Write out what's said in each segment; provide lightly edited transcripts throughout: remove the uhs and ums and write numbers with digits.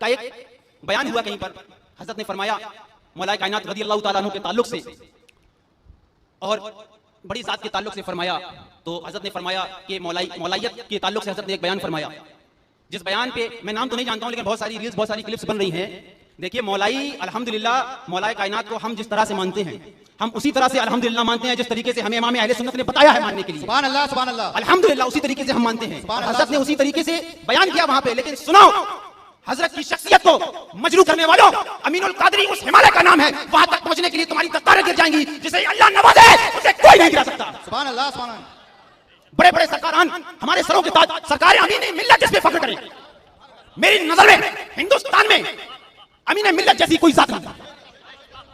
का एक बयान हुआ कहीं पर, हजरत ने फरमाया मौला कायनात रज़ी अल्लाह तआला अन्हु के ताल्लुक से और बड़ी ज़ात के ताल्लुक से फरमाया। तो हजरत ने फरमाया कि मौलायत के ताल्लुक से हजरत ने एक बयान फरमाया, जिस बयान पे मैं नाम तो नहीं जानता हूं, लेकिन बहुत सारी रील्स, बहुत सारी क्लिप्स बन रही हैं। देखिए मौलाई, अल्हम्दुलिल्लाह मौलाए कायनात को हम जिस तरह से मानते हैं, हम उसी तरह से अल्हम्दुलिल्लाह मानते हैं जिस तरीके से हमें इमाम अहले सुन्नत ने बताया है मानने के लिए। सुभान अल्लाह, सुभान अल्लाह। अल्हम्दुलिल्लाह उसी तरीके से हम मानते हैं। हजरत ने उसी तरीके से बयान किया वहां पे। लेकिन सुनो, हजरत की शख्सियत को मजरू करने वालों, अमीनुल कादरी उस हिमालय का नाम है, वहां तक पहुंचने के लिए तुम्हारी दस्तारें गिर जाएंगी। जिसे अल्लाह नवाजे उसे कोई नहीं गिरा सकता। सुभान अल्लाह, सुभान अल्लाह। बड़े बड़े सरकारान हमारे सरों के ताज, सरकार अमीन मिल्लत जिस पे फख्र करें, मेरी नजर में हिंदुस्तान में अमीन मिल्लत जैसी कोई जात नहीं।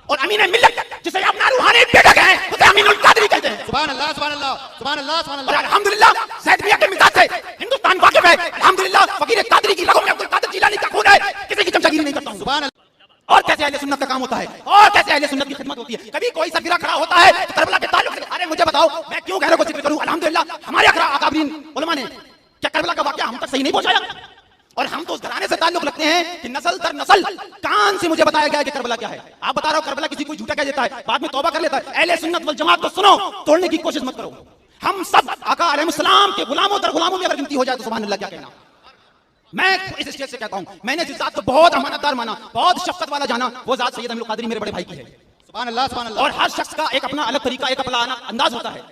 और अमीन मिल्लत जिसे अपना रूहानी बेटा कहे उसे अमीनुल कादरी कहते हैं। सुभान अल्लाह, सुभान अल्लाह, सुभान अल्लाह, सुभान और अल्लाह। अल्हम्दुलिल्लाह सैयद मियां के मिजाज से हिंदुस्तान वाकिफ है। अल्हम्दुलिल्लाह फकीर कादरी की रगों में अब्दुल कादिर जिलानी का खून है। किसी की चमचागिरी नहीं करता हूं। सुभान अल्लाह। और कैसे अहले सुन्नत का काम होता है, और कैसे अहले सुन्नत की खिदमत होती है। कभी कोई सफीरा खड़ा होता है तो करबला के ताल्लुक से, अरे मुझे बताओ मैं क्यों गैरों को जिक्र करूं। अल्हम्दुलिल्लाह हमारे अकाबरीन उलमा ने क्या करबला का वाकया हम तक सही नहीं पहुंचाया। और हम तो उस घराने से ताल्लुक रखते हैं कि नस्ल दर नस्ल कान से मुझे बताया गया है कि करबला क्या है। आप बता रहे हो करबला किसी कोई झूठा कह देता है, बाद में तौबा कर लेता है। अहले सुन्नत वल जमात को सुनो, तोड़ने की कोशिश मत करो। हम सब आका अलैहिस्सलाम के गुलामों दर गुलामों में अगर गिनती हो जाए तो सुभान अल्लाह क्या कहना। मैं इस स्टेज से कहता हूं, मैंने जिस जात को बहुत अमानतदार माना, बहुत शफकत वाला जाना, वो जात सैयद अमीनुल कादरी मेरे बड़े भाई की है। सुभान अल्लाह, सुभान अल्लाह। और हर शख्स का एक अपना अलग तरीका, एक अपना अंदाज होता है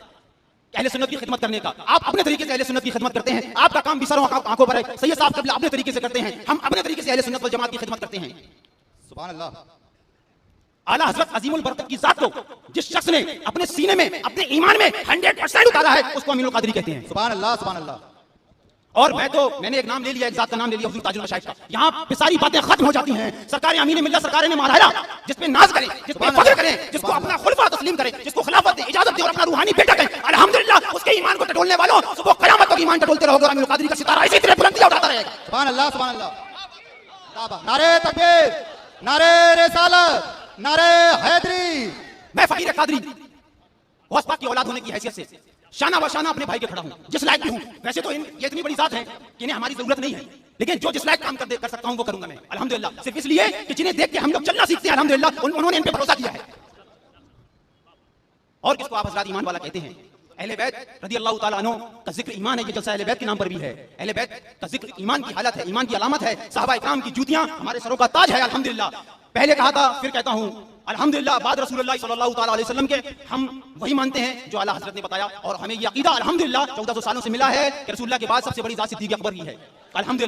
अहले सुन्नत की खिदमत करने का। आप अपने तरीके से अहले सुन्नत की खिदमत करते हैं, आपका काम भी सरों आंखों पर है। सैयद साहब कबीला अपने तरीके से करते हैं, हम अपने तरीके से अहले सुन्नत वल जमात की खिदमत करते हैं। सुभान अल्लाह। आला हजरत अजीमुल बरकत की जात को जिस शख्स ने अपने सीने में, अपने ईमान में 100% उतारा है, उसको अमीनुल कादरी कहते हैं। सुभान अल्लाह, सुभान अल्लाह। और मैंने एक नाम ले लिया, एक जात का नाम ले लिया, हुजूर ताजुल मशाइख का। यहाँ पे सारी बातें खत्म हो जाती हैं। सरकार अमीन मिल्लत, सरकार ने मारा जिस पे नाज करें, जिस पे फख्र करें, जिसको अपना खुलफा तस्लीम करें, जिसको खिलाफत दे, इजाजत दे और अपना रूहानी बेटा कहें। अल्हम्दुलिल्लाह उसके ईमान को टटोलने वालों सुबह क़यामत तक ईमान टटोलते रहोगे और अमीनुल कादरी का सितारा इसी तरह बुलंदियां उठाता रहेगा। सुभान अल्लाह, सुभान अल्लाह। नारे तकबीर, नारे रिसालत, नारे हैदरी। मैं फकीर कादरी गौस पाक की औलाद होने की हैसियत से शाना बशाना अपने भाई के खड़ा हूं, जिस लायक भी हूं। वैसे तो ये इतनी बड़ी जात है कि इन्हें हमारी जरूरत नहीं है, लेकिन जो जिस लायक काम कर सकता हूं वो करूंगा मैं अल्हम्दुलिल्लाह। सिर्फ इसलिए कि जिन्हें देख के हम लोग चलना सीखते हैं, अल्हम्दुलिल्लाह उन्होंने इन पे भरोसा किया है। और किसको आप हज़रात ईमान वाला कहते हैं? अहले बैत रज़ी अल्लाह तआला अन्हु का जिक्र ईमान है। ये जलसा अहले बैत के नाम पर भी है। अहले बैत का जिक्र ईमान की हालत है, ईमान की अलामत है। सहाबा इकराम की जूतियां हमारे सरों का ताज है अल्हम्दुलिल्लाह। पहले कहा था, फिर कहता हूं अल्हम्दुलिल्लाह, बाद रसूलुल्लाह सल्लल्लाहु तआला अलैहि वसल्लम के हम वही मानते हैं जो आला हज़रत ने बताया। और हमें ये अकीदा अल्हम्दुलिल्लाह 1400 सालों से मिला है कि रसूलुल्लाह के बाद सबसे बड़ी जात सिद्दीक़ अकबर की है अल्हम्दुलिल्लाह।